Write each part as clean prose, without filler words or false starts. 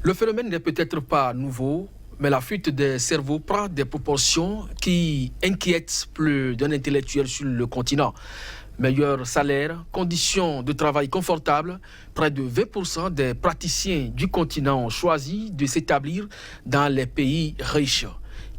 Le phénomène n'est peut-être pas nouveau, mais la fuite des cerveaux prend des proportions qui inquiètent plus d'un intellectuel sur le continent. Meilleur salaire, conditions de travail confortables, près de 20% des praticiens du continent ont choisi de s'établir dans les pays riches,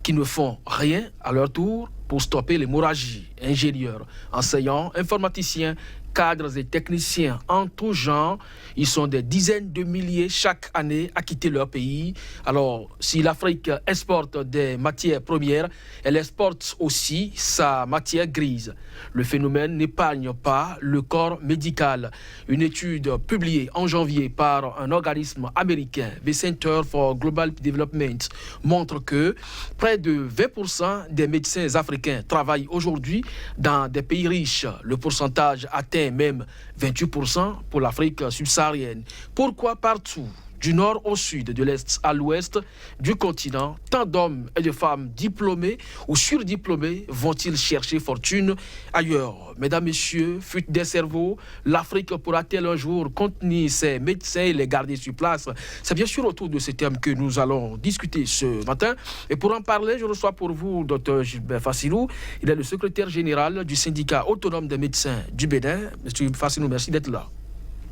qui ne font rien à leur tour pour stopper l'hémorragie. Ingénieurs, enseignants, informaticiens, cadres et techniciens en tout genre, ils sont des dizaines de milliers chaque année à quitter leur pays. Alors, si l'Afrique exporte des matières premières, elle exporte aussi sa matière grise. Le phénomène n'épargne pas le corps médical. Une étude publiée en janvier par un organisme américain, the Center for Global Development, montre que près de 20% des médecins africains travaillent aujourd'hui dans des pays riches. Le pourcentage atteint même 28% pour l'Afrique subsaharienne. Pourquoi partout, du nord au sud, de l'est à l'ouest du continent, tant d'hommes et de femmes diplômés ou surdiplômés vont-ils chercher fortune ailleurs? Mesdames, Messieurs, fuite des cerveaux, l'Afrique pourra-t-elle un jour contenir ses médecins et les garder sur place? C'est bien sûr autour de ces thèmes que nous allons discuter ce matin. Et pour en parler, je reçois pour vous Dr Gilbert Fassilou. Il est le secrétaire général du syndicat autonome des médecins du Bénin. Monsieur Fassilou, merci d'être là.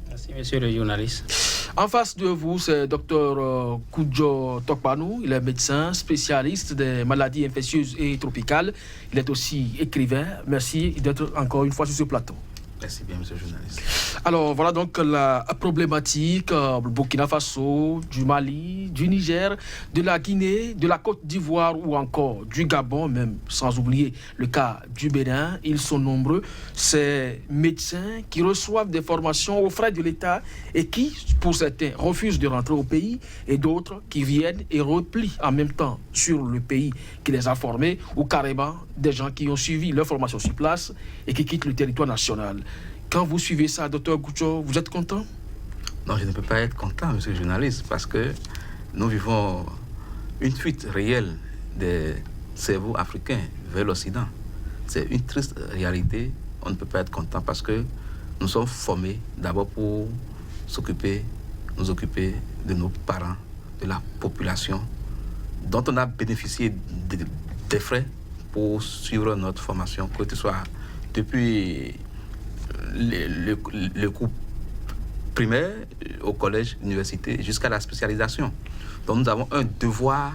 Merci, monsieur le journaliste. En face de vous, c'est Dr Koudjo Tokpanou. Il est médecin spécialiste des maladies infectieuses et tropicales. Il est aussi écrivain. Merci d'être encore une fois sur ce plateau. Merci bien, monsieur le journaliste. Alors, voilà donc la problématique du Burkina Faso, du Mali, du Niger, de la Guinée, de la Côte d'Ivoire ou encore du Gabon, même sans oublier le cas du Bénin. Ils sont nombreux, ces médecins qui reçoivent des formations aux frais de l'État et qui, pour certains, refusent de rentrer au pays et d'autres qui viennent et replient en même temps sur le pays qui les a formés ou carrément des gens qui ont suivi leur formation sur place et qui quittent le territoire national. Quand vous suivez ça, Dr Koudjo, vous êtes content? Non, je ne peux pas être content, monsieur le journaliste, parce que nous vivons une fuite réelle des cerveaux africains vers l'Occident. C'est une triste réalité. On ne peut pas être content parce que nous sommes formés d'abord pour nous occuper de nos parents, de la population, dont on a bénéficié des frais pour suivre notre formation, que ce soit depuis le cours primaire au collège, université, jusqu'à la spécialisation. Donc nous avons un devoir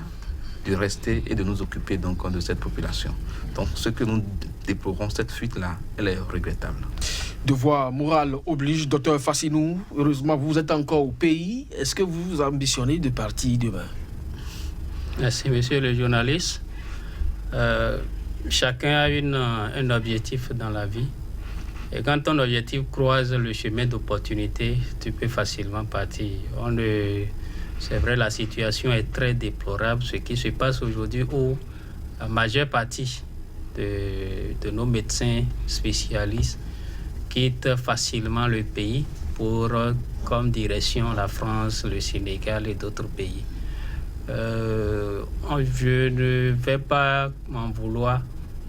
de rester et de nous occuper donc de cette population. Donc ce que nous déplorons, cette fuite-là, elle est regrettable. Devoir moral oblige, docteur Fassilou. Heureusement, vous êtes encore au pays. Est-ce que vous ambitionnez de partir demain? Merci, monsieur le journaliste. Chacun a un objectif dans la vie. Et quand ton objectif croise le chemin d'opportunité, tu peux facilement partir. C'est vrai, la situation est très déplorable. Ce qui se passe aujourd'hui où la majeure partie de nos médecins spécialistes quittent facilement le pays pour, comme direction, la France, le Sénégal et d'autres pays. Je ne vais pas m'en vouloir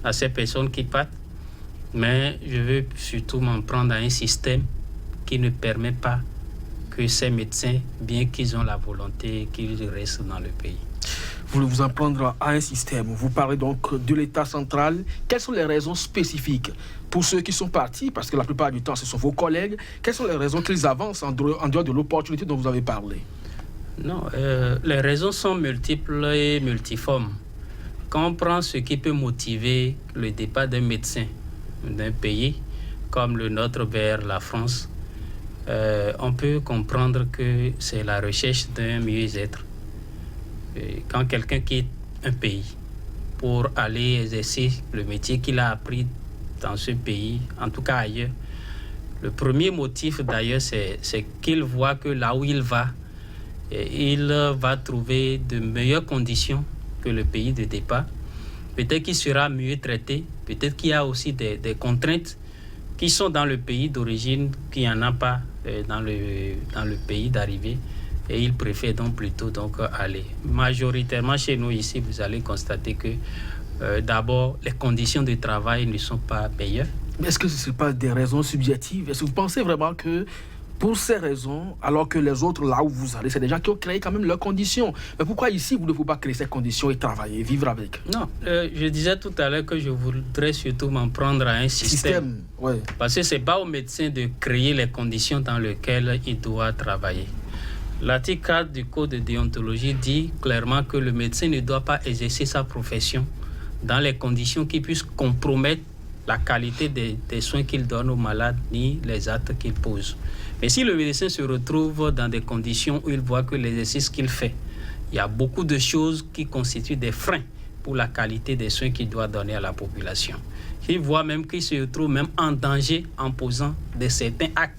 à ces personnes qui partent, mais je veux surtout m'en prendre à un système qui ne permet pas que ces médecins, bien qu'ils ont la volonté, qu'ils restent dans le pays. Vous voulez vous en prendre à un système. Vous parlez donc de l'État central. Quelles sont les raisons spécifiques pour ceux qui sont partis, parce que la plupart du temps, ce sont vos collègues, quelles sont les raisons qu'ils avancent en dehors de l'opportunité dont vous avez parlé? Non, les raisons sont multiples et multiformes. Quand on prend ce qui peut motiver le départ d'un médecin d'un pays comme le nôtre vers la France, on peut comprendre que c'est la recherche d'un mieux-être. Quand quelqu'un quitte un pays pour aller exercer le métier qu'il a appris dans ce pays, en tout cas ailleurs, le premier motif d'ailleurs, c'est qu'il voit que là où il va trouver de meilleures conditions que le pays de départ. Peut-être qu'il sera mieux traité, peut-être qu'il y a aussi des contraintes qui sont dans le pays d'origine, qu'il n'y en a pas dans le pays d'arrivée. Et il préfère donc plutôt aller. Majoritairement chez nous ici, vous allez constater que d'abord, les conditions de travail ne sont pas meilleures. Mais est-ce que ce n'est pas des raisons subjectives? Est-ce que vous pensez vraiment que Pour ces raisons, alors que les autres, là où vous allez, c'est des gens qui ont créé quand même leurs conditions. Mais pourquoi ici, vous ne pouvez pas créer ces conditions et travailler, vivre avec? Non, je disais tout à l'heure que je voudrais surtout m'en prendre à un système. Ouais. Parce que ce n'est pas au médecin de créer les conditions dans lesquelles il doit travailler. L'article 4 du Code de déontologie dit clairement que le médecin ne doit pas exercer sa profession dans les conditions qui puissent compromettre la qualité des soins qu'il donne aux malades ni les actes qu'il pose. Mais si le médecin se retrouve dans des conditions où il voit que l'exercice qu'il fait, il y a beaucoup de choses qui constituent des freins pour la qualité des soins qu'il doit donner à la population. Il voit même qu'il se retrouve même en danger en posant certains actes.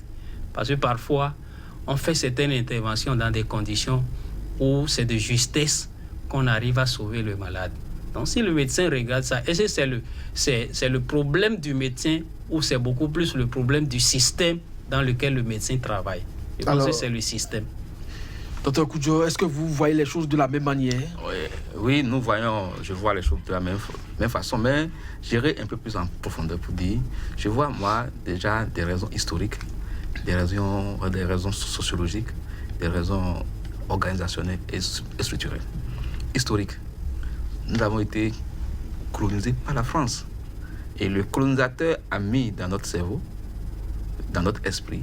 Parce que parfois, on fait certaines interventions dans des conditions où c'est de justesse qu'on arrive à sauver le malade. Donc si le médecin regarde ça, est-ce que c'est le problème du médecin ou c'est beaucoup plus le problème du système dans lequel le médecin travaille? Je pense que c'est le système. Dr Koudjo, est-ce que vous voyez les choses de la même manière? Oui, je vois les choses de la même façon, mais j'irai un peu plus en profondeur pour dire, je vois moi déjà des raisons historiques, des raisons sociologiques, des raisons organisationnelles et structurelles. Historiques. Nous avons été colonisés par la France. Et le colonisateur a mis dans notre cerveau, dans notre esprit,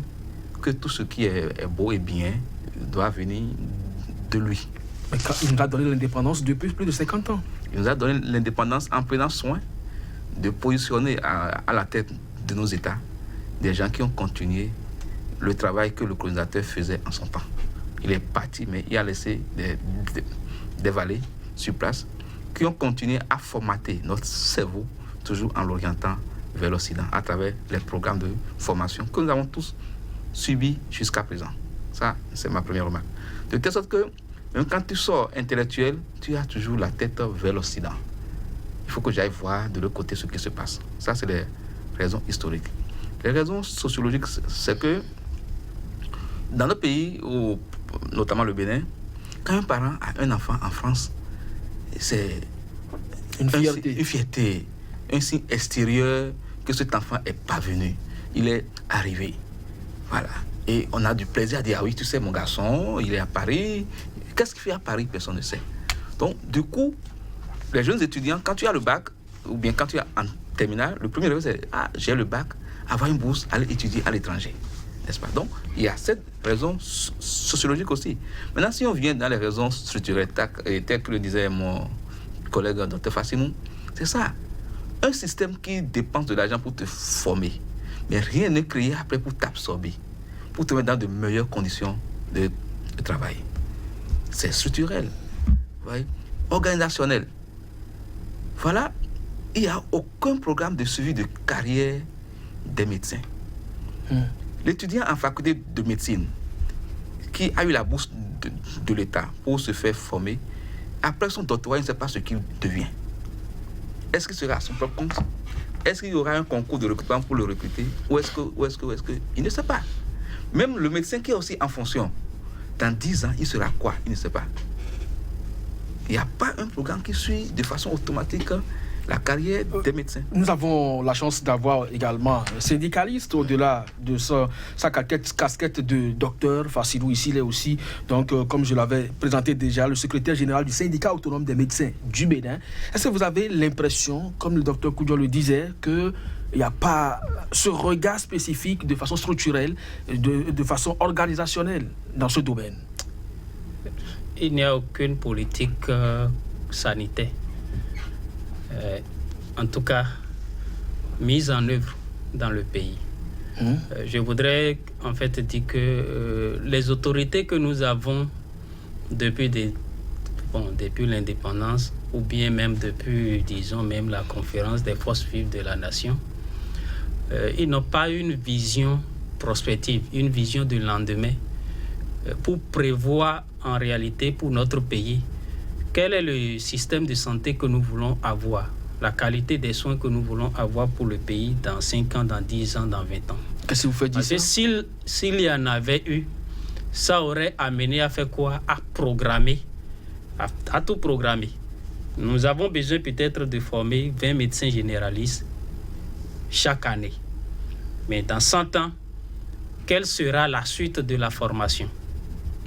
que tout ce qui est beau et bien doit venir de lui. Mais il nous a donné l'indépendance depuis plus de 50 ans. Il nous a donné l'indépendance en prenant soin de positionner à la tête de nos États des gens qui ont continué le travail que le colonisateur faisait en son temps. Il est parti, mais il a laissé des valets sur place qui ont continué à formater notre cerveau, toujours en l'orientant vers l'Occident, à travers les programmes de formation que nous avons tous subis jusqu'à présent. Ça, c'est ma première remarque. De telle sorte que, même quand tu sors intellectuel, tu as toujours la tête vers l'Occident. Il faut que j'aille voir de l'autre côté ce qui se passe. Ça, c'est les raisons historiques. Les raisons sociologiques, c'est que dans nos pays, notamment le Bénin, quand un parent a un enfant en France, c'est une fierté, un signe extérieur que cet enfant est parvenu, il est arrivé. Voilà. Et on a du plaisir à dire, ah oui, tu sais, mon garçon, il est à Paris. Qu'est-ce qu'il fait à Paris? Personne ne sait. Donc, du coup, les jeunes étudiants, quand tu as le bac, ou bien quand tu es en terminale, le premier rêve, c'est, ah, j'ai le bac, avoir une bourse, aller étudier à l'étranger. N'est-ce pas? Donc, il y a cette raison sociologique aussi. Maintenant, si on vient dans les raisons structurelles, telles que le disait mon collègue Dr Fassimou, c'est ça. Un système qui dépense de l'argent pour te former, mais rien n'est créé après pour t'absorber, pour te mettre dans de meilleures conditions de travail. C'est structurel, voyez, organisationnel. Voilà, il n'y a aucun programme de suivi de carrière des médecins. L'étudiant en faculté de médecine qui a eu la bourse de l'État pour se faire former, après son doctorat, il ne sait pas ce qu'il devient. Est-ce qu'il sera à son propre compte? Est-ce qu'il y aura un concours de recrutement pour le recruter? Ou est-ce que il ne sait pas. Même le médecin qui est aussi en fonction, dans 10 ans, il sera quoi? Il ne sait pas. Il n'y a pas un programme qui suit de façon automatique la carrière des médecins. Nous avons la chance d'avoir également un syndicaliste au-delà de sa casquette de docteur. Fassilou ici, il est aussi, donc, comme je l'avais présenté déjà, le secrétaire général du syndicat autonome des médecins du Bénin. Est-ce que vous avez l'impression, comme le docteur Koudjo le disait, qu'il n'y a pas ce regard spécifique de façon structurelle, de façon organisationnelle dans ce domaine? Il n'y a aucune politique sanitaire. En tout cas, mise en œuvre dans le pays. Je voudrais en fait dire que les autorités que nous avons depuis l'indépendance, ou bien même depuis, disons, même la conférence des forces vives de la nation, ils n'ont pas une vision prospective, une vision du lendemain pour prévoir en réalité pour notre pays quel est le système de santé que nous voulons avoir, la qualité des soins que nous voulons avoir pour le pays dans 5 ans, dans 10 ans, dans 20 ans. Qu'est-ce que vous faites Parce que s'il y en avait eu, ça aurait amené à faire quoi? À programmer, à tout programmer. Nous avons besoin peut-être de former 20 médecins généralistes chaque année. Mais dans 100 ans, quelle sera la suite de la formation.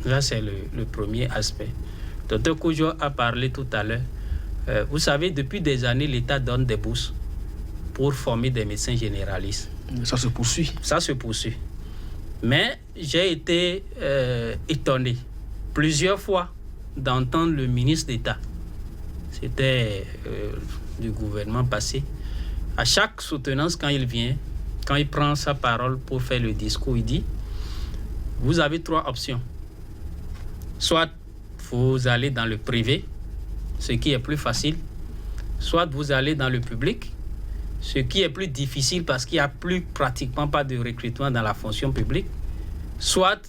Là, c'est le premier aspect. Dr Koujo a parlé tout à l'heure. Vous savez, depuis des années, l'État donne des bourses pour former des médecins généralistes. Ça se poursuit. Ça se poursuit. Mais j'ai été étonné plusieurs fois d'entendre le ministre d'État, c'était du gouvernement passé, à chaque soutenance quand il vient, quand il prend sa parole pour faire le discours, il dit, vous avez 3 options. Soit vous allez dans le privé, ce qui est plus facile, soit vous allez dans le public, ce qui est plus difficile parce qu'il n'y a plus pratiquement pas de recrutement dans la fonction publique, soit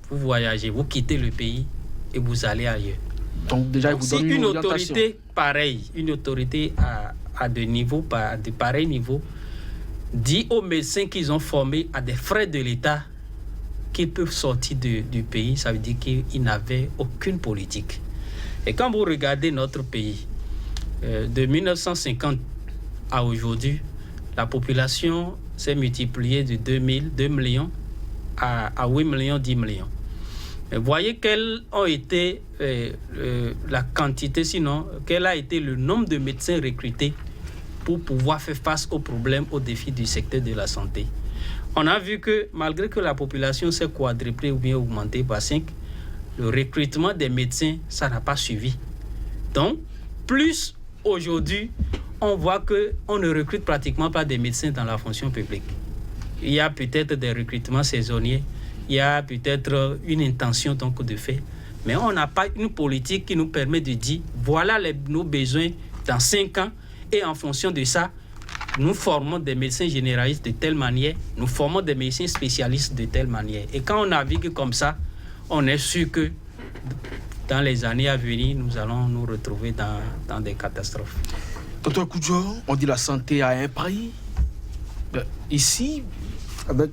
vous voyagez, vous quittez le pays et vous allez ailleurs. Donc déjà, Donc, vous si donne une orientation. autorité pareille, une autorité à de pareils niveaux, dit aux médecins qu'ils ont formés à des frais de l'État qu'ils peuvent sortir du pays, ça veut dire qu'ils n'avaient aucune politique. Et quand vous regardez notre pays, de 1950 à aujourd'hui, la population s'est multipliée de 2 millions à 8 millions, 10 millions. Mais voyez quelles ont été la quantité, sinon, quel a été le nombre de médecins recrutés pour pouvoir faire face aux problèmes, aux défis du secteur de la santé. On a vu que malgré que la population s'est quadruplée ou bien augmentée par 5, le recrutement des médecins, ça n'a pas suivi. Donc, plus aujourd'hui, on voit qu'on ne recrute pratiquement pas des médecins dans la fonction publique. Il y a peut-être des recrutements saisonniers, il y a peut-être une intention donc de faire, mais on n'a pas une politique qui nous permet de dire voilà nos besoins dans 5 ans et en fonction de ça, nous formons des médecins généralistes de telle manière, nous formons des médecins spécialistes de telle manière. Et quand on navigue comme ça, on est sûr que dans les années à venir, nous allons nous retrouver dans des catastrophes. Dr Koujo, on dit la santé a un prix. Ici, avec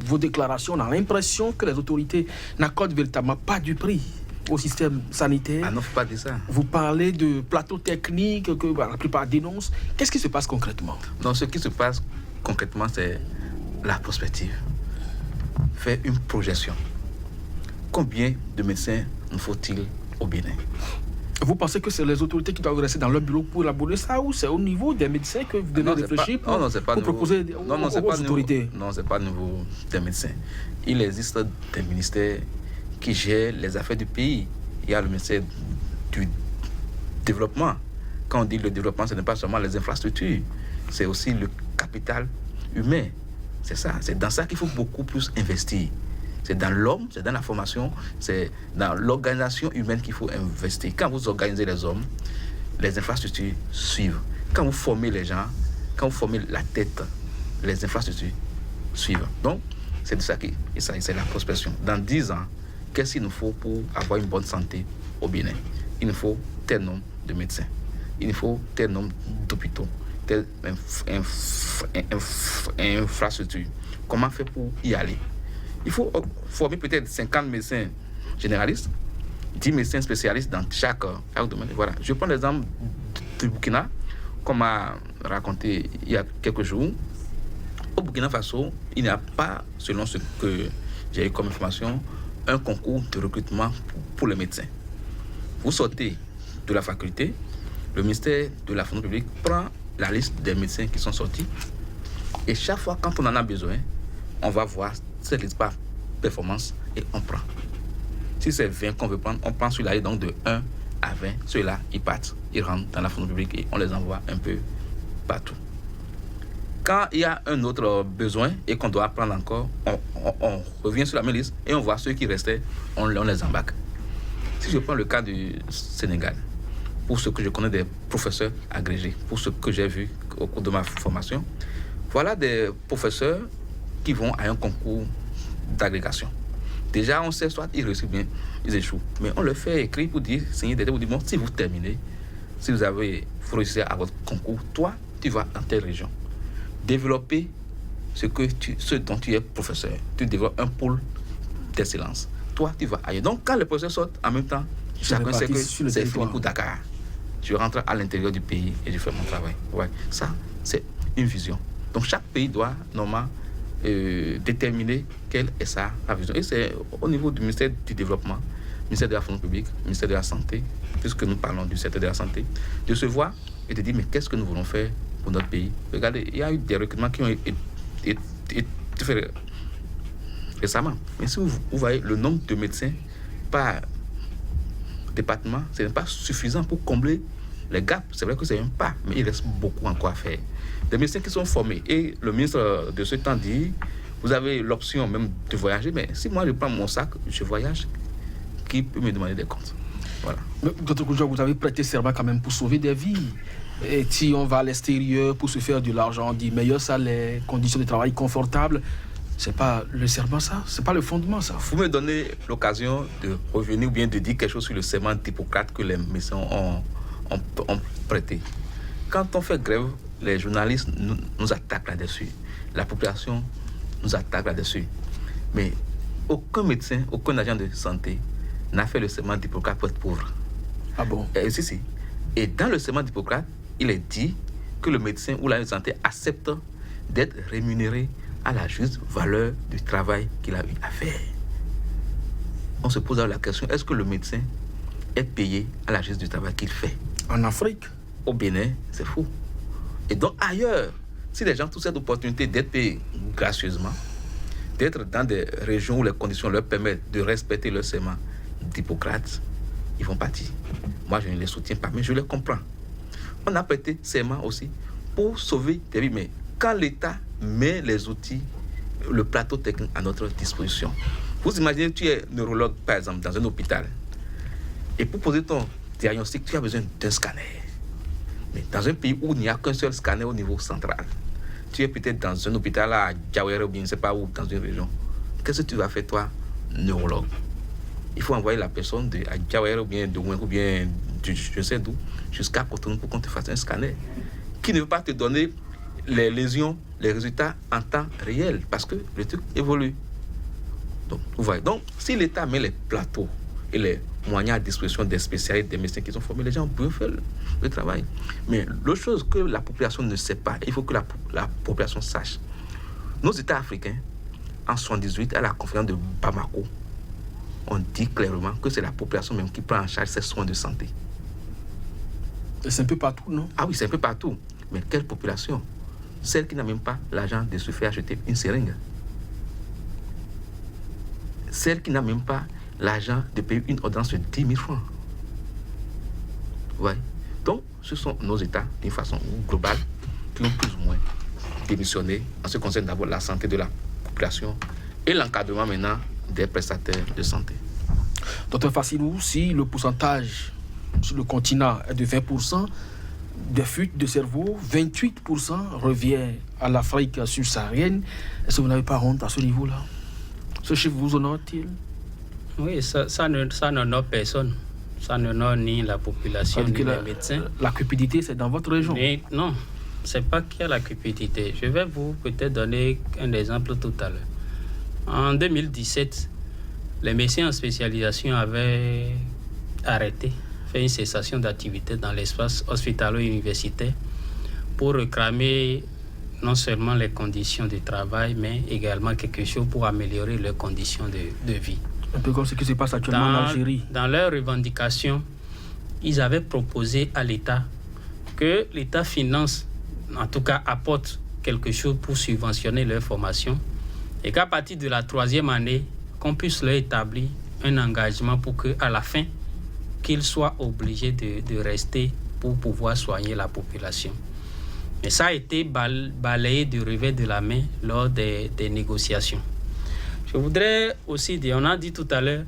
vos déclarations, on a l'impression que les autorités n'accordent véritablement pas du prix au système sanitaire. Ah non, faut pas dire ça. Vous parlez de plateaux techniques que la plupart dénoncent. Qu'est-ce qui se passe concrètement? Non, ce qui se passe concrètement, c'est la prospective. Faire une projection. Combien de médecins nous faut-il au Bénin? Vous pensez que c'est les autorités qui doivent rester dans leur bureau pour élaborer ça, ou c'est au niveau des médecins que vous devez réfléchir pour proposer aux autorités? Non, ce n'est pas au niveau des médecins. Il existe des ministères qui gèrent les affaires du pays. Il y a le ministère du développement. Quand on dit le développement, ce n'est pas seulement les infrastructures, c'est aussi le capital humain. C'est ça, c'est dans ça qu'il faut beaucoup plus investir. C'est dans l'homme, c'est dans la formation, c'est dans l'organisation humaine qu'il faut investir. Quand vous organisez les hommes, les infrastructures suivent. Quand vous formez les gens, quand vous formez la tête, les infrastructures suivent. Donc, c'est de ça qu'il s'agit, c'est la prospection. Dans 10 ans, qu'est-ce qu'il nous faut pour avoir une bonne santé au Bénin? Il nous faut tel nombre de médecins, il nous faut tel nombre d'hôpitaux, telle infrastructure. Comment faire pour y aller? Il faut former peut-être 50 médecins généralistes, 10 médecins spécialistes dans chaque domaine. Voilà. Je prends l'exemple du Burkina, comme m'a raconté il y a quelques jours. Au Burkina Faso, il n'y a pas, selon ce que j'ai eu comme information, un concours de recrutement pour les médecins. Vous sortez de la faculté, le ministère de la fonction publique prend la liste des médecins qui sont sortis, et chaque fois, quand on en a besoin, on va voir cette liste par performance et on prend. Si c'est 20 qu'on veut prendre, on prend celui-là, donc de 1 à 20, ceux-là, ils partent, ils rentrent dans la fonction publique et on les envoie un peu partout. Quand il y a un autre besoin et qu'on doit prendre encore, on revient sur la même liste et on voit ceux qui restaient, on les embarque. Si je prends le cas du Sénégal, pour ce que je connais des professeurs agrégés, pour ce que j'ai vu au cours de ma formation, voilà des professeurs qui vont à un concours d'agrégation. Déjà, on sait soit ils réussissent bien, ils échouent. Mais on leur fait écrire pour dire, Seigneur, vous dit, bon, si vous terminez, si vous réussi à votre concours, toi, tu vas dans telle région. Développer ce dont tu es professeur. Tu développes un pôle d'excellence. Toi, tu vas ailleurs. Donc, quand les professeurs sortent, en même temps, chacun sait que c'est fini pour Dakar. Je rentre à l'intérieur du pays et je fais mon travail. Ouais. Ça, c'est une vision. Donc, chaque pays doit, normalement, déterminer quelle est sa vision. Et c'est au niveau du ministère du Développement, ministère de la Fonction publique, ministère de la Santé, puisque nous parlons du secteur de la santé, de se voir et de dire mais qu'est-ce que nous voulons faire pour notre pays. Regardez, il y a eu des recrutements qui ont été faits récemment. Mais si vous voyez le nombre de médecins par département, ce n'est pas suffisant pour combler les gaps. C'est vrai que c'est un pas, mais il reste beaucoup encore à faire. Des médecins qui sont formés. Et le ministre de ce temps dit, vous avez l'option même de voyager, mais si moi je prends mon sac, je voyage, qui peut me demander des comptes? Voilà. Dr. Koudja, vous avez prêté serment quand même pour sauver des vies. Et si on va à l'extérieur pour se faire de l'argent, on dit meilleur salaire, conditions de travail confortables, c'est pas le serment ça, c'est pas le fondement ça. Vous me donnez l'occasion de revenir ou bien de dire quelque chose sur le serment d'Hippocrate que les médecins ont prêté. Quand on fait grève, les journalistes nous attaquent là-dessus. La population nous attaque là-dessus. Mais aucun médecin, aucun agent de santé n'a fait le serment d'Hippocrate pour être pauvre. Ah bon? Si. Et dans le serment d'Hippocrate, il est dit que le médecin ou l'agent de santé accepte d'être rémunéré à la juste valeur du travail qu'il a eu à faire. On se pose alors la question, est-ce que le médecin est payé à la juste du travail qu'il fait? En Afrique? Au Bénin, c'est fou. Et donc ailleurs, si les gens ont cette opportunité d'être payés gracieusement, d'être dans des régions où les conditions leur permettent de respecter le serment d'Hippocrate, ils vont partir. Moi, je ne les soutiens pas, mais je les comprends. On a prêté serment aussi pour sauver des vies. Mais quand l'État met les outils, le plateau technique à notre disposition, vous imaginez, tu es neurologue, par exemple, dans un hôpital, et pour poser ton diagnostic, tu as besoin d'un scanner. Mais dans un pays où il n'y a qu'un seul scanner au niveau central, tu es peut-être dans un hôpital à Diawere ou bien je ne sais pas où, dans une région. Qu'est-ce que tu vas faire, toi, neurologue? Il faut envoyer la personne de Diawere ou bien de Ouin ou bien de je ne sais d'où jusqu'à Cotonou pour qu'on te fasse un scanner qui ne veut pas te donner les lésions, les résultats en temps réel parce que le truc évolue. Donc, vous voyez. Donc, si l'État met les plateaux et les moyens à disposition des spécialistes, des médecins qui sont formés, les gens peuvent faire le travail. Mais l'autre chose que la population ne sait pas, il faut que la population sache. Nos États africains, en 1978, à la conférence de Bamako, on dit clairement que c'est la population même qui prend en charge ses soins de santé. C'est un peu partout, non? Ah oui, c'est un peu partout. Mais quelle population? Celle qui n'a même pas l'argent de se faire acheter une seringue. Celle qui n'a même pas l'argent de payer une ordonnance de 10 000 francs. Ouais. Donc, ce sont nos États, d'une façon globale, qui ont plus ou moins démissionné en ce qui concerne d'abord la santé de la population et l'encadrement maintenant des prestataires de santé. Docteur Fassilou, si le pourcentage sur le continent est de 20%, des fuites de cerveau, 28% revient à l'Afrique subsaharienne, est-ce que vous n'avez pas honte à ce niveau-là? Ce chiffre vous honore-t-il? Oui, ça n'honore personne. Ça n'honore ni la population, ni les médecins. La cupidité, c'est dans votre région? Mais non, ce n'est pas qu'il y a la cupidité. Je vais vous peut-être donner un exemple tout à l'heure. En 2017, les médecins en spécialisation avaient fait une cessation d'activité dans l'espace hospitalo-universitaire pour réclamer non seulement les conditions de travail, mais également quelque chose pour améliorer leurs conditions de vie. Un peu comme ce qui se passe actuellement en Algérie. Dans leurs revendications, ils avaient proposé à l'État que l'État finance, en tout cas apporte quelque chose pour subventionner leur formation et qu'à partir de la 3e année, qu'on puisse leur établir un engagement pour qu'à la fin, qu'ils soient obligés de rester pour pouvoir soigner la population. Mais ça a été balayé du revers de la main lors des négociations. Je voudrais aussi dire, on a dit tout à l'heure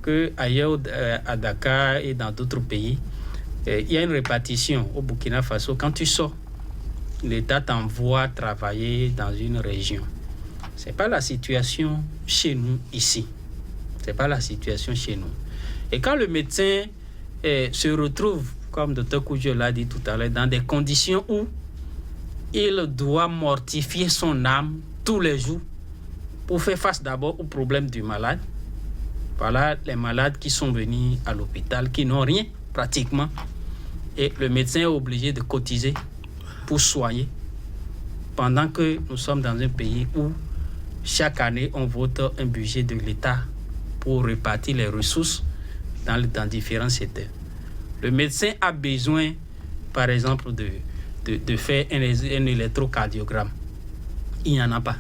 qu'ailleurs à Dakar et dans d'autres pays, il y a une répartition au Burkina Faso. Quand tu sors, l'État t'envoie travailler dans une région. Ce n'est pas la situation chez nous ici. Ce n'est pas la situation chez nous. Et quand le médecin se retrouve, comme Dr Koudja l'a dit tout à l'heure, dans des conditions où il doit mortifier son âme tous les jours pour faire face d'abord au problème du malade. Voilà les malades qui sont venus à l'hôpital, qui n'ont rien pratiquement. Et le médecin est obligé de cotiser pour soigner. Pendant que nous sommes dans un pays où chaque année, on vote un budget de l'État pour répartir les ressources dans différents secteurs. Le médecin a besoin, par exemple, de faire un électrocardiogramme. Il n'y en a pas.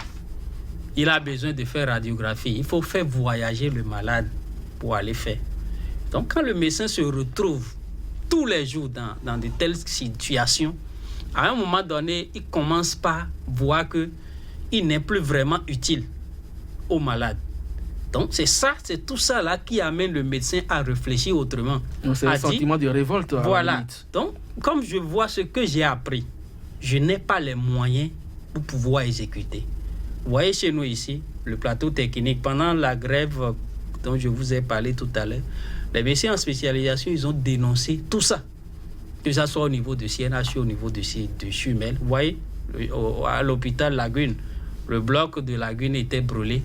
Il a besoin de faire radiographie. Il faut faire voyager le malade pour aller faire. Donc, quand le médecin se retrouve tous les jours dans de telles situations, à un moment donné, il commence par voir qu'il n'est plus vraiment utile au malade. Donc, c'est tout ça là qui amène le médecin à réfléchir autrement. Donc, c'est un sentiment de révolte. Voilà. Donc, comme je vois ce que j'ai appris, je n'ai pas les moyens pour pouvoir exécuter. Vous voyez chez nous ici, le plateau technique, pendant la grève dont je vous ai parlé tout à l'heure, les médecins en spécialisation, ils ont dénoncé tout ça. Que ce soit au niveau de CNH, au niveau de Chumel. Vous voyez, à l'hôpital Lagune, le bloc de Lagune était brûlé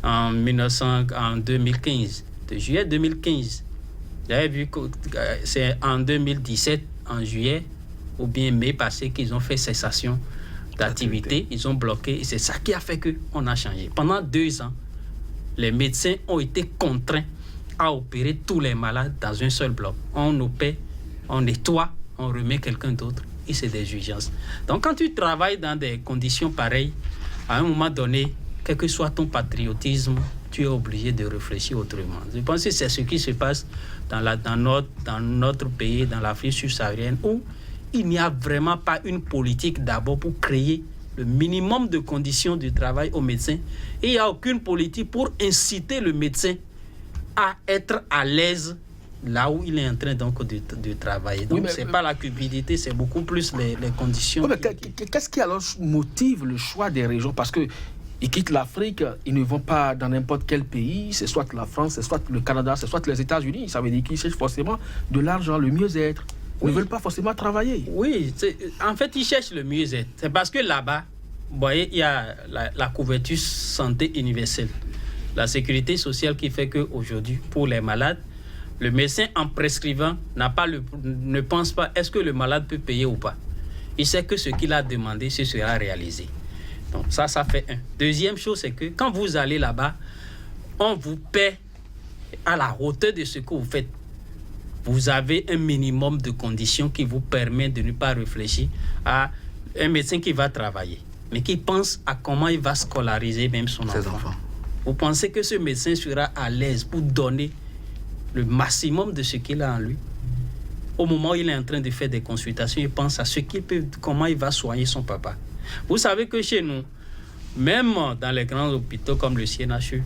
en 2015, de juillet 2015. J'avais vu que c'est en 2017, en juillet, ou bien mai passé, qu'ils ont fait cessation d'activité. Ils ont bloqué. Et c'est ça qui a fait qu'on a changé. Pendant 2 ans, les médecins ont été contraints à opérer tous les malades dans un seul bloc. On opère, on nettoie, on remet quelqu'un d'autre et c'est des urgences. Donc quand tu travailles dans des conditions pareilles, à un moment donné, quel que soit ton patriotisme, tu es obligé de réfléchir autrement. Je pense que c'est ce qui se passe dans notre pays, dans l'Afrique subsaharienne, où il n'y a vraiment pas une politique d'abord pour créer le minimum de conditions de travail aux médecins. Et il n'y a aucune politique pour inciter le médecin à être à l'aise là où il est en train donc de travailler. Donc, ce n'est pas la cupidité, c'est beaucoup plus les conditions. Oui, qu'est-ce qui alors motive le choix des régions? Parce qu'ils quittent l'Afrique, ils ne vont pas dans n'importe quel pays, c'est soit la France, c'est soit le Canada, c'est soit les États-Unis. Ça veut dire qu'ils cherchent forcément de l'argent, le mieux-être. Ils ne veulent pas forcément travailler. Oui, en fait, ils cherchent le mieux-être. C'est parce que là-bas, vous voyez, il y a la couverture santé universelle. La sécurité sociale qui fait qu'aujourd'hui, pour les malades, le médecin, en prescrivant, ne pense pas est-ce que le malade peut payer ou pas. Il sait que ce qu'il a demandé, ce sera réalisé. Donc ça fait un. Deuxième chose, c'est que quand vous allez là-bas, on vous paie à la hauteur de ce que vous faites. Vous avez un minimum de conditions qui vous permet de ne pas réfléchir à un médecin qui va travailler, mais qui pense à comment il va scolariser même son enfant. Vous pensez que ce médecin sera à l'aise pour donner le maximum de ce qu'il a en lui? Au moment où il est en train de faire des consultations, il pense à comment il va soigner son papa. Vous savez que chez nous, même dans les grands hôpitaux comme le CNHU,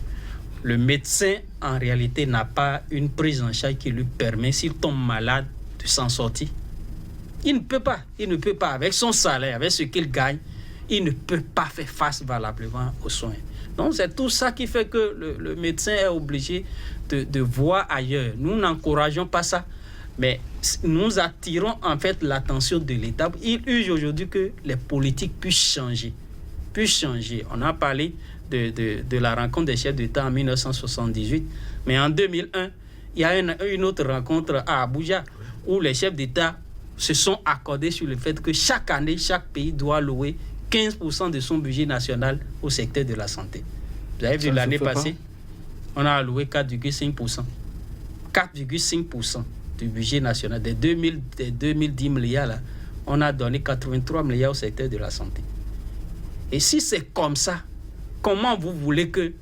le médecin, en réalité, n'a pas une prise en charge qui lui permet, s'il tombe malade, de s'en sortir. Il ne peut pas. Avec son salaire, avec ce qu'il gagne, il ne peut pas faire face valablement aux soins. Donc, c'est tout ça qui fait que le médecin est obligé de voir ailleurs. Nous n'encourageons pas ça, mais nous attirons en fait l'attention de l'État. Il urge aujourd'hui que les politiques puissent changer. On a parlé de la rencontre des chefs d'État en 1978, mais en 2001, il y a une autre rencontre à Abuja où les chefs d'État se sont accordés sur le fait que chaque année, chaque pays doit louer 15% de son budget national au secteur de la santé. Vous avez vu l'année passée, on a alloué 4,5%. 4,5% du budget national. Des 2010 milliards, là, on a donné 83 milliards au secteur de la santé. Et si c'est comme ça, comment vous voulez que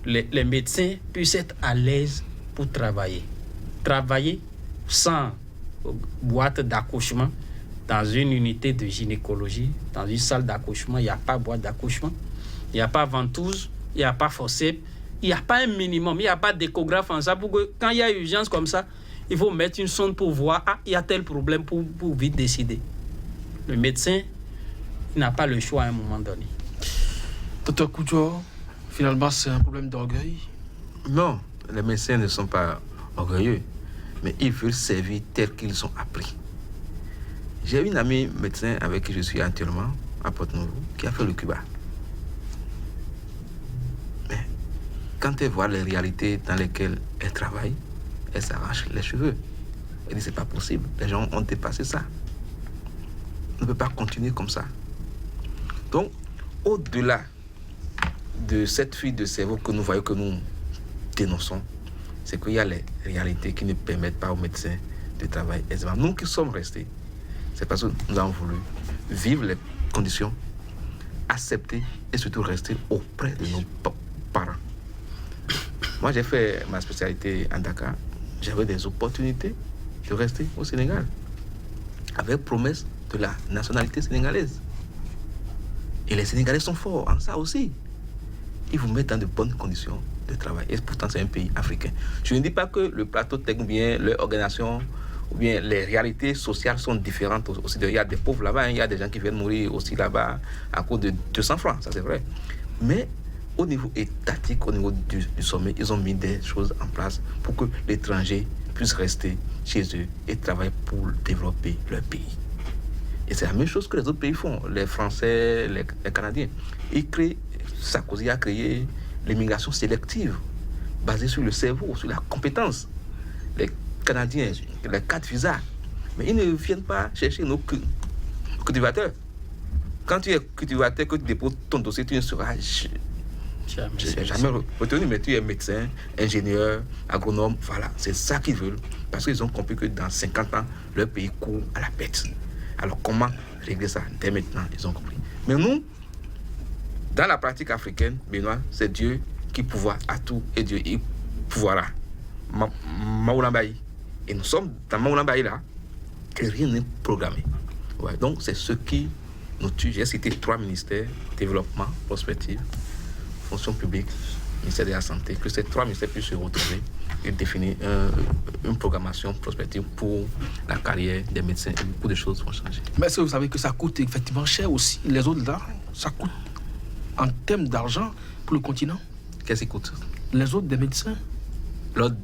les médecins puissent être à l'aise pour travailler? Travailler sans boîte d'accouchement, dans une unité de gynécologie, dans une salle d'accouchement, il n'y a pas boîte d'accouchement, il n'y a pas ventouse, il n'y a pas forceps, il n'y a pas un minimum, il n'y a pas d'échographe en ça. Pour que, quand il y a urgence comme ça, il faut mettre une sonde pour voir, il y a tel problème pour vite décider. Le médecin n'a pas le choix à un moment donné. Dr Koujo, finalement, c'est un problème d'orgueil? Non, les médecins ne sont pas orgueilleux, mais ils veulent servir tel qu'ils ont appris. J'ai une amie médecin avec qui je suis actuellement à Porto-Novo qui a fait le Cuba. Mais quand elle voit les réalités dans lesquelles elle travaille, elle s'arrache les cheveux. Elle dit c'est pas possible, les gens ont dépassé ça. On ne peut pas continuer comme ça. Donc, au-delà de cette fuite de cerveau que nous voyons, que nous dénonçons, c'est qu'il y a les réalités qui ne permettent pas aux médecins de travailler aisément. Nous qui sommes restés, c'est parce que nous avons voulu vivre les conditions, accepter et surtout rester auprès de nos parents. Moi, j'ai fait ma spécialité à Dakar. J'avais des opportunités de rester au Sénégal, avec promesse de la nationalité sénégalaise. Et les Sénégalais sont forts en ça aussi. Ils vous mettent dans de bonnes conditions de travail. Et pourtant, c'est un pays africain. Je ne dis pas que le plateau technique, bien l'organisation, ou bien les réalités sociales sont différentes aussi. Il y a des pauvres là-bas, il y a des gens qui viennent mourir aussi là-bas à cause de 200 francs, ça c'est vrai. Mais au niveau étatique, au niveau du sommet, ils ont mis des choses en place pour que l'étranger puisse rester chez eux et travailler pour développer leur pays. Et c'est la même chose que les autres pays font, les Français, les Canadiens. Sarkozy a créé l'immigration sélective, basée sur le cerveau, sur la compétence. Les Canadiens, les 4 visas, mais ils ne viennent pas chercher nos cultivateurs. Quand tu es cultivateur, que tu déposes ton dossier, tu ne seras jamais retenu, mais tu es médecin, ingénieur, agronome, voilà, c'est ça qu'ils veulent, parce qu'ils ont compris que dans 50 ans, leur pays court à la pète. Alors comment régler ça? Dès maintenant, ils ont compris. Mais nous, dans la pratique africaine, Benoît, c'est Dieu qui pouvoir à tout et Dieu il pouvoira. Maoulambaï. Et nous sommes dans Maoulambaï là, et rien n'est programmé. Ouais, donc c'est ce qui nous tue. J'ai cité 3 ministères, développement, prospective, fonction publique, ministère de la Santé, que ces 3 ministères puissent se retrouver et définir une programmation prospective pour la carrière des médecins. Et beaucoup de choses vont changer. Mais est-ce que vous savez que ça coûte effectivement cher aussi? Les autres là, ça coûte en termes d'argent pour le continent? Qu'est-ce qui coûte? Les autres des médecins. L'ordre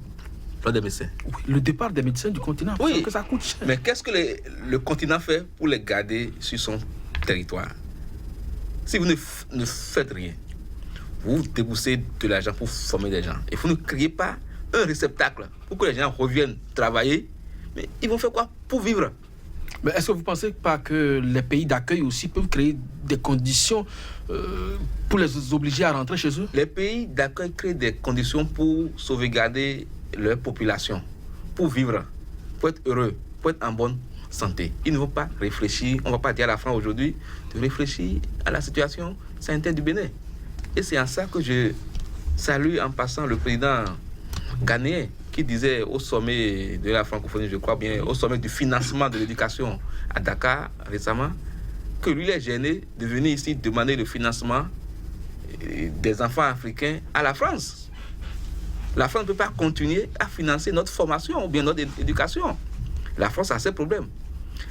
des médecins. Oui, le départ des médecins du continent. Oui, que ça coûte cher. Mais qu'est-ce que le continent fait pour les garder sur son territoire? Si vous ne faites rien, vous déboursez de l'argent pour former des gens. Et vous ne créez pas un réceptacle pour que les gens reviennent travailler. Mais ils vont faire quoi pour vivre? Mais est-ce que vous ne pensez pas que les pays d'accueil aussi peuvent créer des conditions pour les obliger à rentrer chez eux? Les pays d'accueil créent des conditions pour sauvegarder leur population, pour vivre, pour être heureux, pour être en bonne santé. Ils ne vont pas réfléchir, on ne va pas dire à la France aujourd'hui de réfléchir à la situation sanitaire du Bénin. Et c'est en ça que je salue en passant le président ghanéen qui disait au sommet de la francophonie, je crois bien, au sommet du financement de l'éducation à Dakar récemment, que lui, il est gêné de venir ici demander le financement des enfants africains à la France. La France ne peut pas continuer à financer notre formation ou bien notre éducation. La France a ses problèmes.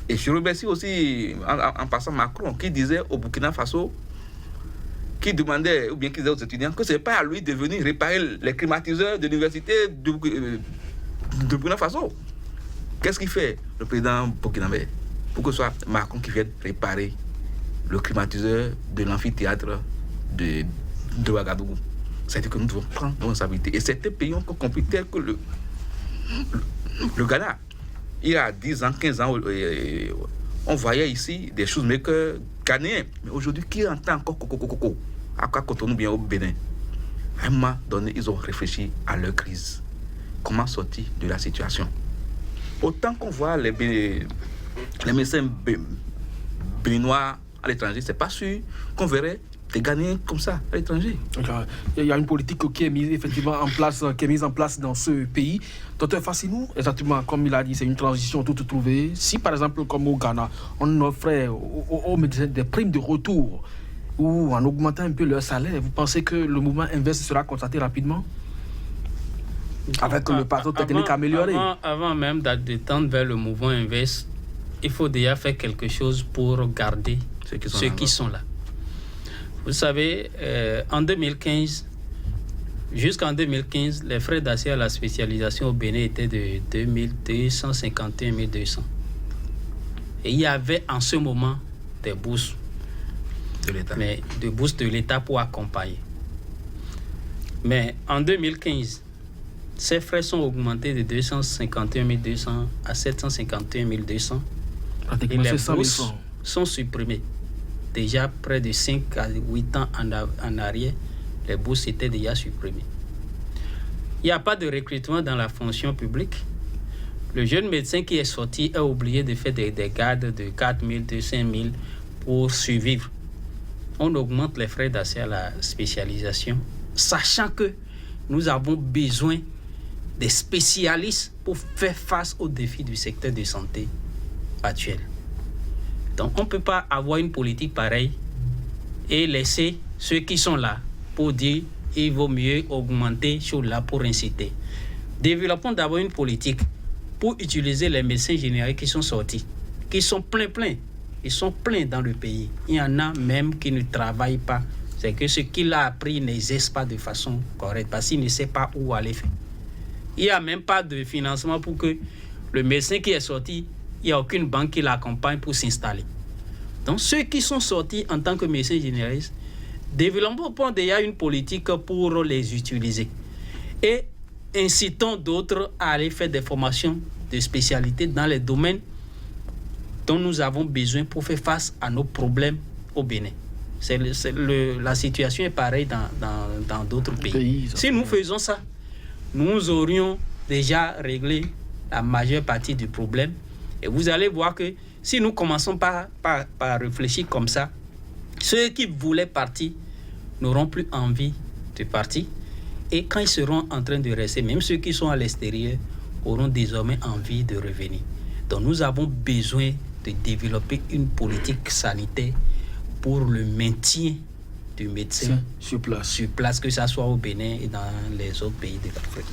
Et je remercie aussi, en passant, Macron, qui disait au Burkina Faso, qui demandait, ou bien qui disait aux étudiants, que ce n'est pas à lui de venir réparer les climatiseurs de l'université de Burkina Faso. Qu'est-ce qu'il fait, le président burkinabé, pour que ce soit Macron qui vienne réparer le climatiseur de l'amphithéâtre de Ouagadougou? C'est-à-dire que nous devons prendre nos responsabilités. Et certains pays ont compris tel que le Ghana. Il y a 10 ans, 15 ans, on voyait ici des choses-makers ghanéens. Mais aujourd'hui, qui entend encore Coco à quoi Cotonou bien au Bénin? À un moment donné, ils ont réfléchi à leur crise. Comment sortir de la situation? Autant qu'on voit les médecins béninois à l'étranger, c'est pas sûr qu'on verrait des Ghanéens comme ça à l'étranger. Il y a une politique qui est mise effectivement en place, dans ce pays. Docteur Fassinou, exactement comme il a dit, c'est une transition toute trouvée. Si par exemple, comme au Ghana, on offrait aux médecins des primes de retour ou en augmentant un peu leur salaire, vous pensez que le mouvement inverse sera constaté rapidement? Avec le plateau technique amélioré. Avant même de tendre vers le mouvement inverse, il faut déjà faire quelque chose pour garder ceux qui sont là. Vous savez, en 2015, jusqu'en 2015, les frais d'accès à la spécialisation au Bénin étaient de 2251 200. Et il y avait en ce moment des bourses de l'État. Mais des bourses de l'État pour accompagner. Mais en 2015, ces frais sont augmentés de 251 200 à 751 200. Et les bourses sont supprimées. Déjà près de 5 à 8 ans en arrière, les bourses étaient déjà supprimées. Il n'y a pas de recrutement dans la fonction publique. Le jeune médecin qui est sorti a oublié de faire des gardes de 4 000, de 5 000 pour survivre. On augmente les frais d'accès à la spécialisation, sachant que nous avons besoin des spécialistes pour faire face aux défis du secteur de santé actuel. Donc on ne peut pas avoir une politique pareille et laisser ceux qui sont là pour dire il vaut mieux augmenter sur là pour inciter. Développons d'abord une politique pour utiliser les médecins généraux qui sont sortis, qui sont pleins. Ils sont pleins dans le pays. Il y en a même qui ne travaillent pas. C'est que ce qu'il a appris n'exerce pas de façon correcte parce qu'il ne sait pas où aller faire. Il n'y a même pas de financement pour que le médecin qui est sorti, il n'y a aucune banque qui l'accompagne pour s'installer. Donc ceux qui sont sortis en tant que médecins généralistes, développons déjà une politique pour les utiliser. Et incitons d'autres à aller faire des formations de spécialité dans les domaines dont nous avons besoin pour faire face à nos problèmes au Bénin. La situation est pareille dans d'autres pays. Si nous faisons ça, nous aurions déjà réglé la majeure partie du problème. Et vous allez voir que si nous commençons par réfléchir comme ça, ceux qui voulaient partir n'auront plus envie de partir. Et quand ils seront en train de rester, même ceux qui sont à l'extérieur auront désormais envie de revenir. Donc nous avons besoin de développer une politique sanitaire pour le maintien du médecin sur place, que ce soit au Bénin et dans les autres pays de l'Afrique.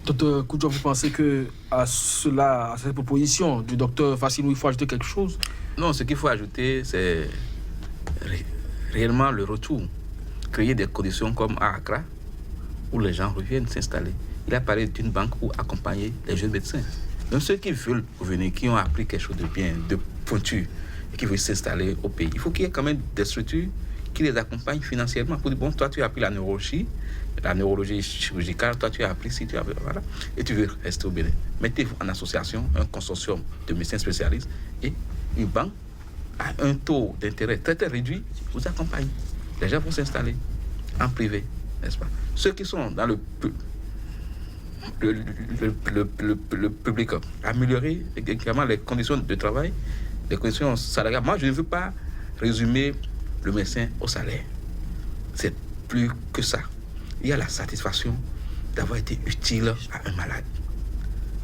Docteur Koudjo, vous pensez que à cette proposition du docteur Fassinou, il faut ajouter quelque chose? Non, ce qu'il faut ajouter, c'est réellement le retour. Créer des conditions comme à Accra, où les gens reviennent s'installer. Il a parlé d'une banque pour accompagner les jeunes médecins. Donc ceux qui veulent revenir, qui ont appris quelque chose de bien, de pointu, et qui veulent s'installer au pays, il faut qu'il y ait quand même des structures qui les accompagnent financièrement. Pour dire, bon, toi tu as appris la neurologie chirurgicale, toi tu as appris si tu as... Voilà, et tu veux rester au Bénin. Mettez-vous en association, un consortium de médecins spécialistes, et une banque à un taux d'intérêt très très réduit vous accompagne. Les gens vont s'installer en privé, n'est-ce pas? Ceux qui sont dans le public, améliorer également les conditions de travail, les conditions salariales. Moi, je ne veux pas résumer le médecin au salaire. C'est plus que ça. Il y a la satisfaction d'avoir été utile à un malade.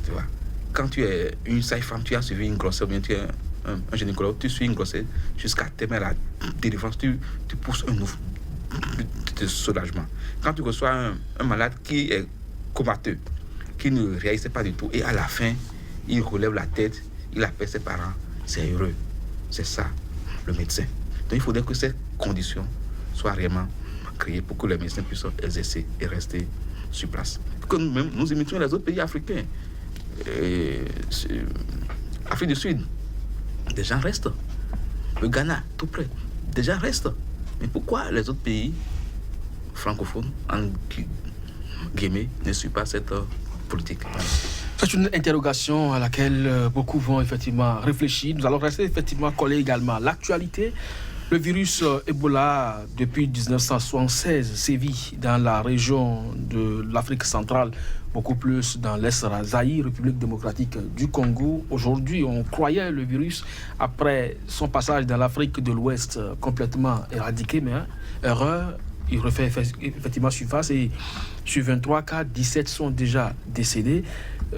Tu vois, quand tu es une sage-femme, tu as suivi une grossesse, ou bien tu es un gynécologue, tu suis une grossesse jusqu'à terminer la délivrance, tu pousses un ouf de soulagement. Quand tu reçois un malade qui est comateux, qui ne réagissait pas du tout, et à la fin, il relève la tête, il appelle ses parents, c'est heureux. C'est ça, le médecin. Donc il faudrait que ces conditions soient réellement créées pour que les médecins puissent exercer et rester sur place. Que nous-mêmes, nous imitions les autres pays africains. Afrique du Sud, des gens restent. Le Ghana, tout près, des gens restent. Mais pourquoi les autres pays francophones, en guillemets, ne suivent pas cette politique? C'est une interrogation à laquelle beaucoup vont effectivement réfléchir. Nous allons rester effectivement collés également à l'actualité. Le virus Ebola, depuis 1976, sévit dans la région de l'Afrique centrale, beaucoup plus dans l'Est Zaïre, République démocratique du Congo. Aujourd'hui, on croyait le virus, après son passage dans l'Afrique de l'Ouest, complètement éradiqué, mais erreur, il refait effectivement surface et sur 23 cas, 17 sont déjà décédés.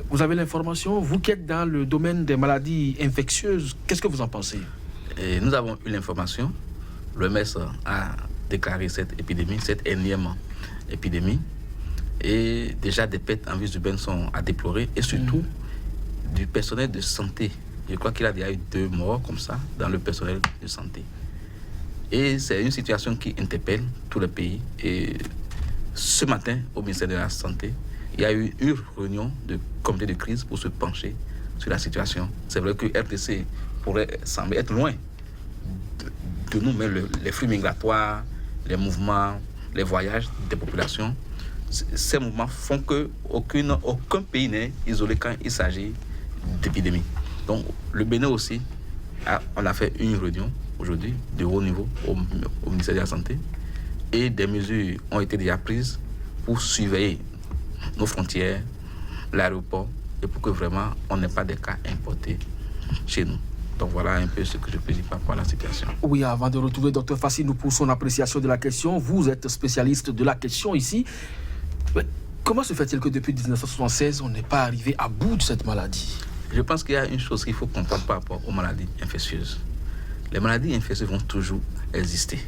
Vous avez l'information, vous qui êtes dans le domaine des maladies infectieuses, qu'est-ce que vous en pensez? Et nous avons eu l'information, l'OMS a déclaré cette épidémie, cette énième épidémie, et déjà des pertes en vie humaine sont à déplorer, et surtout du personnel de santé. Je crois qu'il y a déjà eu 2 morts comme ça dans le personnel de santé. Et c'est une situation qui interpelle tous les pays. Et ce matin, au ministère de la Santé, il y a eu une réunion de comité de crise pour se pencher sur la situation. C'est vrai que RDC pourrait sembler être loin de nous, mais les flux migratoires, les mouvements, les voyages des populations, ces mouvements font qu'aucun pays n'est isolé quand il s'agit d'épidémie. Donc le Bénin aussi, on a fait une réunion aujourd'hui de haut niveau au ministère de la Santé Et des mesures ont été déjà prises pour surveiller nos frontières, l'aéroport, et pour que vraiment on n'ait pas de cas importés chez nous. Donc voilà un peu ce que je peux dire par rapport à la situation. Oui, avant de retrouver Dr Fassidou pour son appréciation de la question, vous êtes spécialiste de la question ici. Mais comment se fait-il que depuis 1976, on n'est pas arrivé à bout de cette maladie? Je pense qu'il y a une chose qu'il faut comprendre par rapport aux maladies infectieuses. Les maladies infectieuses vont toujours exister.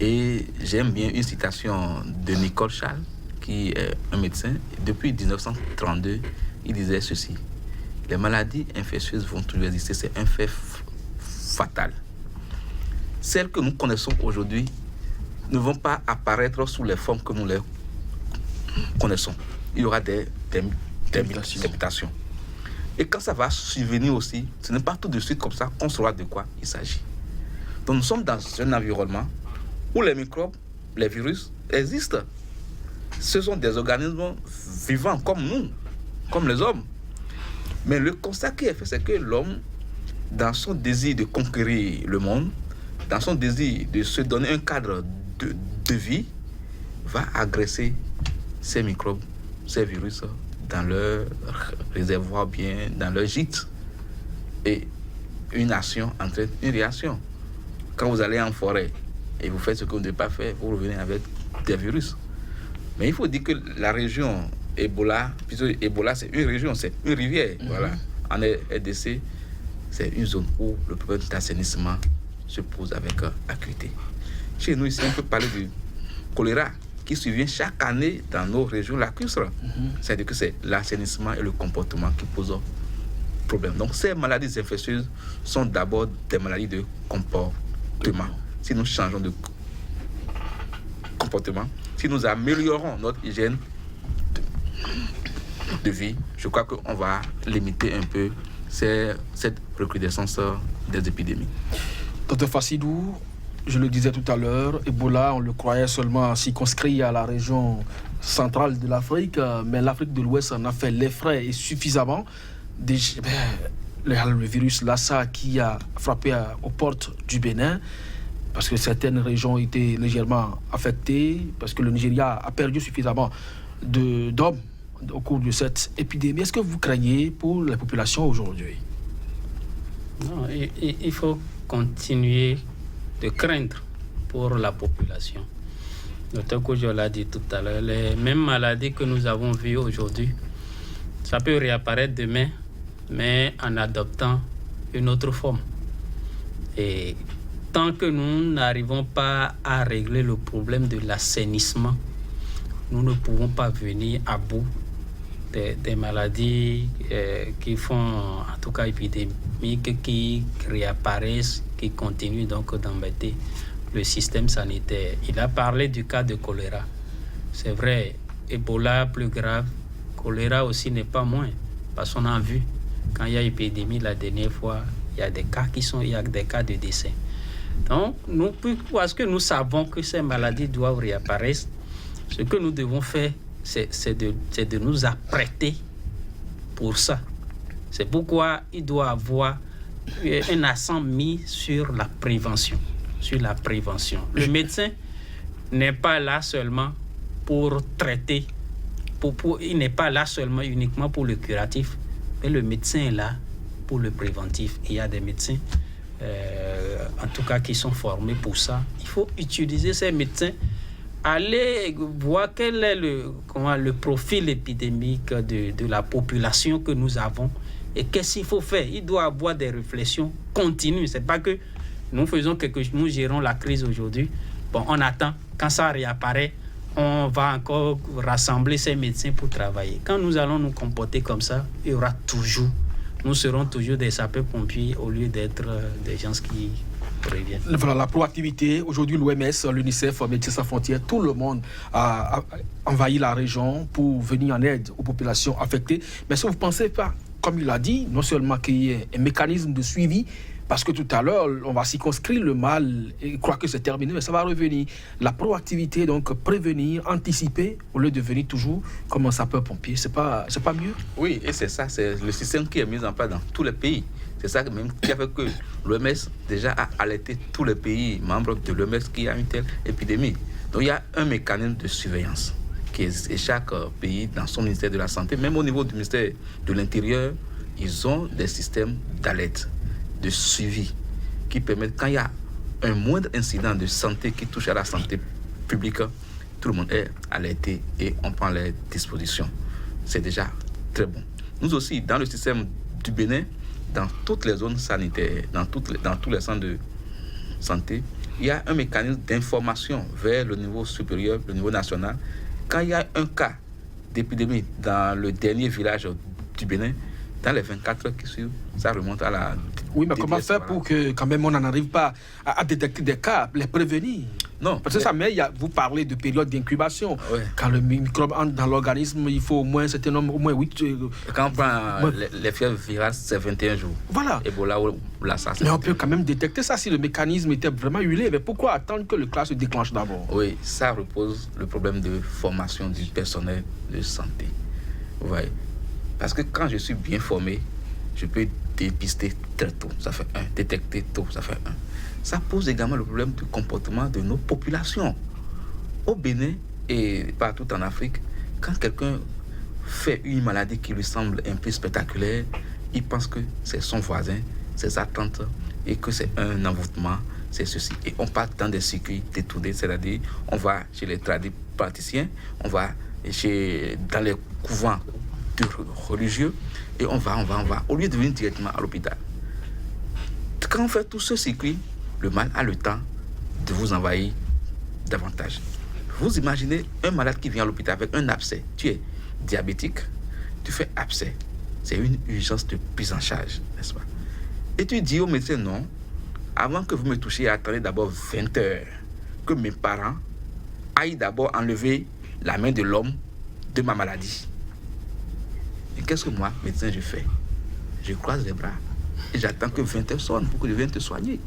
Et j'aime bien une citation de Nicole Charles, qui est un médecin. Depuis 1932, il disait ceci: les maladies infectieuses vont toujours exister, c'est un fait fatal. Celles que nous connaissons aujourd'hui ne vont pas apparaître sous les formes que nous les connaissons. Il y aura des mutations. Et quand ça va survenir aussi, ce n'est pas tout de suite comme ça qu'on saura de quoi il s'agit. Donc nous sommes dans un environnement où les microbes, les virus existent. Ce sont des organismes vivants comme nous, comme les hommes. Mais le constat qui est fait, c'est que l'homme, dans son désir de conquérir le monde, dans son désir de se donner un cadre de vie, va agresser ces microbes, ces virus dans leur réservoir, bien dans leur gîte. Et une action entraîne une réaction. Quand vous allez en forêt et vous faites ce que vous ne devez pas faire, vous revenez avec des virus. Mais il faut dire que la région Ebola, puisque Ebola c'est une région, c'est une rivière. Voilà. En RDC, c'est une zone où le problème d'assainissement se pose avec acuité. Chez nous ici, on peut parler du choléra qui survient chaque année dans nos régions lacustres. C'est-à-dire que c'est l'assainissement et le comportement qui posent problème. Donc ces maladies infectieuses sont d'abord des maladies de comportement. Si nous changeons de comportement, si nous améliorons notre hygiène de vie, je crois qu'on va limiter un peu cette recrudescence des épidémies. Dr Fassidou, je le disais tout à l'heure, Ebola, on le croyait seulement circonscrit à la région centrale de l'Afrique, mais l'Afrique de l'Ouest en a fait les frais et suffisamment. Le virus Lassa qui a frappé aux portes du Bénin, parce que certaines régions étaient légèrement affectées, parce que le Nigeria a perdu suffisamment d'hommes au cours de cette épidémie. Est-ce que vous craignez pour la population aujourd'hui? Non, il faut continuer de craindre pour la population. D'autant que je l'ai dit tout à l'heure, les mêmes maladies que nous avons vues aujourd'hui, ça peut réapparaître demain, mais en adoptant une autre forme. Et tant que nous n'arrivons pas à régler le problème de l'assainissement, nous ne pouvons pas venir à bout des maladies qui font, en tout cas épidémiques, qui réapparaissent, qui continuent donc d'embêter le système sanitaire. Il a parlé du cas de choléra. C'est vrai, Ebola plus grave, choléra aussi n'est pas moins, parce qu'on a vu, quand il y a épidémie la dernière fois, il y a des cas de décès. Donc, parce que nous savons que ces maladies doivent réapparaître, ce que nous devons faire, c'est de nous apprêter pour ça. C'est pourquoi il doit avoir un accent mis sur la prévention. Le médecin n'est pas là seulement pour traiter, il n'est pas là seulement uniquement pour le curatif, mais le médecin est là pour le préventif. Il y a des médecins, en tout cas, qui sont formés pour ça. Il faut utiliser ces médecins, aller voir quel est le profil épidémique de la population que nous avons et qu'est-ce qu'il faut faire. Il doit avoir des réflexions continues. C'est pas que nous faisons nous gérons la crise aujourd'hui. Bon, on attend. Quand ça réapparaît, on va encore rassembler ces médecins pour travailler. Quand nous allons nous comporter comme ça, nous serons toujours des sapeurs-pompiers au lieu d'être des gens qui préviennent. Voilà, la proactivité. Aujourd'hui, l'OMS, l'UNICEF, Médecins sans frontières, tout le monde a envahi la région pour venir en aide aux populations affectées. Mais si vous ne pensez pas, comme il a dit, non seulement qu'il y ait un mécanisme de suivi, Parce que tout à l'heure, on va circonscrire le mal et croire que c'est terminé, mais ça va revenir. La proactivité, donc prévenir, anticiper, au lieu de venir toujours comme un sapeur-pompier, c'est pas mieux? Oui, et c'est ça, c'est le système qui est mis en place dans tous les pays. C'est ça même qui a fait que l'OMS déjà a alerté tous les pays membres de l'OMS qu'il y a une telle épidémie. Donc il y a un mécanisme de surveillance qui est chaque pays dans son ministère de la Santé, même au niveau du ministère de l'Intérieur, ils ont des systèmes d'alerte, de suivi qui permettent, quand il y a un moindre incident de santé qui touche à la santé publique, tout le monde est alerté et on prend les dispositions. C'est déjà très bon. Nous aussi, dans le système du Bénin, dans toutes les zones sanitaires, dans tous les centres de santé, il y a un mécanisme d'information vers le niveau supérieur, le niveau national. Quand il y a un cas d'épidémie dans le dernier village du Bénin, dans les 24 heures qui suivent, ça remonte à la... Oui, mais comment faire pour que quand même on n'en arrive pas à détecter des cas, les prévenir? Non. Parce que ça, mais vous parlez de période d'incubation. Ouais. Quand le microbe entre dans l'organisme, il faut au moins un certain nombre, au moins 8... Quand on prend les fièvres virales, c'est 21 jours. Voilà. Ebola, là, ça, c'est mais on peut quand même détecter ça si le mécanisme était vraiment huilé. Mais pourquoi attendre que le cas se déclenche d'abord? Oui, ça repose le problème de formation du personnel de santé. Vous voyez? Parce que quand je suis bien formé, je peux dépister très tôt, ça fait 1. Détecter tôt, ça fait 1. Ça pose également le problème du comportement de nos populations. Au Bénin et partout en Afrique, quand quelqu'un fait une maladie qui lui semble un peu spectaculaire, il pense que c'est son voisin, ses attentes, et que c'est un envoûtement, c'est ceci. Et on part dans des circuits détournés, c'est-à-dire on va chez les praticiens, on va dans les couvents religieux, et on va, au lieu de venir directement à l'hôpital. Quand on fait tout ce circuit, le mal a le temps de vous envahir davantage. Vous imaginez un malade qui vient à l'hôpital avec un abcès. Tu es diabétique, tu fais abcès. C'est une urgence de prise en charge, n'est-ce pas? Et tu dis au médecin, non, avant que vous me touchiez, attendez d'abord 20 heures, que mes parents aillent d'abord enlever la main de l'homme de ma maladie. Et qu'est-ce que moi, médecin, je fais? Je croise les bras et j'attends que 20 heures sonnent pour que je vienne te soigner.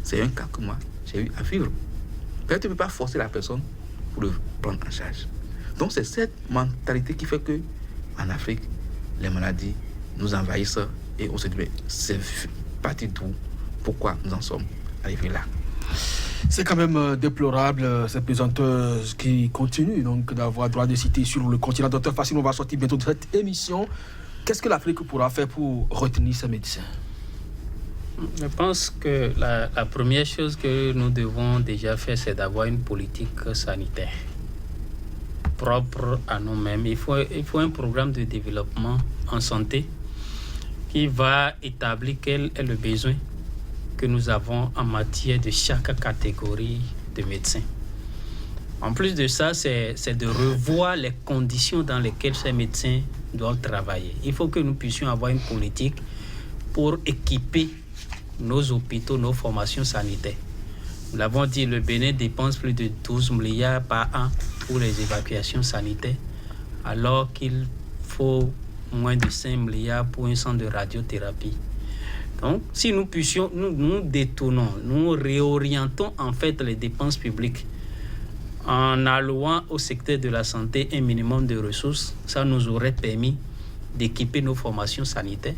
C'est un cas que moi, j'ai eu à vivre. Peut-être tu ne peux pas forcer la personne pour le prendre en charge. Donc c'est cette mentalité qui fait que en Afrique, les maladies nous envahissent et on se dit, mais c'est parti d'où? Pourquoi nous en sommes arrivés là? C'est quand même déplorable, ces pesanteuses qui continuent donc d'avoir droit de citer sur le continent. Docteur Fassine, on va sortir bientôt de cette émission. Qu'est-ce que l'Afrique pourra faire pour retenir ces médecins? Je pense que la première chose que nous devons déjà faire, c'est d'avoir une politique sanitaire propre à nous-mêmes. Il faut un programme de développement en santé qui va établir quel est le besoin que nous avons en matière de chaque catégorie de médecins. En plus de ça, c'est de revoir les conditions dans lesquelles ces médecins doivent travailler. Il faut que nous puissions avoir une politique pour équiper nos hôpitaux, nos formations sanitaires. Nous l'avons dit, le Bénin dépense plus de 12 milliards par an pour les évacuations sanitaires, alors qu'il faut moins de 5 milliards pour un centre de radiothérapie. Donc, si nous puissions, nous détournons, nous réorientons en fait les dépenses publiques en allouant au secteur de la santé un minimum de ressources, ça nous aurait permis d'équiper nos formations sanitaires.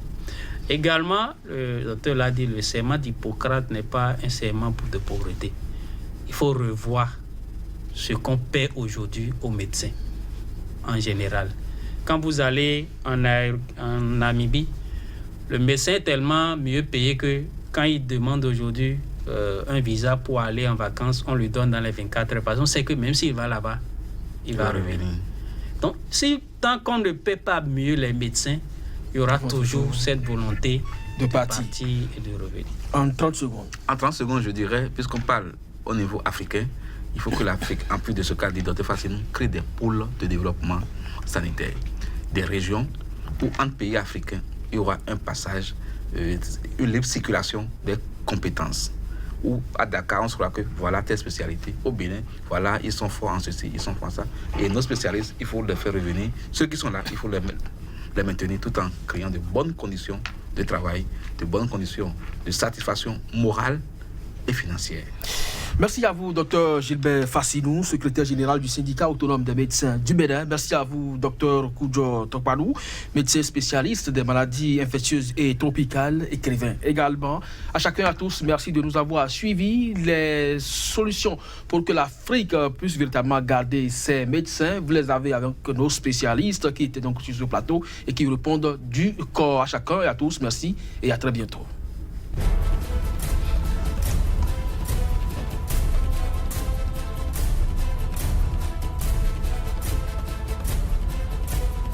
Également, le docteur l'a dit, le serment d'Hippocrate n'est pas un serment de pauvreté. Il faut revoir ce qu'on paie aujourd'hui aux médecins en général. Quand vous allez en Namibie, le médecin est tellement mieux payé que quand il demande aujourd'hui un visa pour aller en vacances, on lui donne dans les 24 heures. Parce qu'on sait que même s'il va là-bas, il va revenir. Donc, tant qu'on ne paie pas mieux les médecins, il y aura toujours cette volonté de partir et de revenir. En 30 secondes. En 30 secondes, je dirais, puisqu'on parle au niveau africain, il faut que l'Afrique, en plus de ce qu'a dit Dr Fassine, crée des pôles de développement sanitaire, des régions où entre pays africains, il y aura un passage, une libre circulation des compétences. Ou à Dakar, on saura que voilà telle spécialité. Au Bénin, voilà, ils sont forts en ceci, ils sont forts en ça. Et nos spécialistes, il faut les faire revenir. Ceux qui sont là, il faut les maintenir tout en créant de bonnes conditions de travail, de bonnes conditions, de satisfaction morale et financière. Merci à vous, Dr Gilbert Fassinou, secrétaire général du syndicat autonome des médecins du Bénin. Merci à vous, Dr Koudjo Tokpanou, médecin spécialiste des maladies infectieuses et tropicales, écrivain également. À chacun et à tous, merci de nous avoir suivis. Les solutions pour que l'Afrique puisse véritablement garder ses médecins, vous les avez avec nos spécialistes qui étaient donc sur ce plateau et qui répondent du corps. À chacun et à tous, merci et à très bientôt.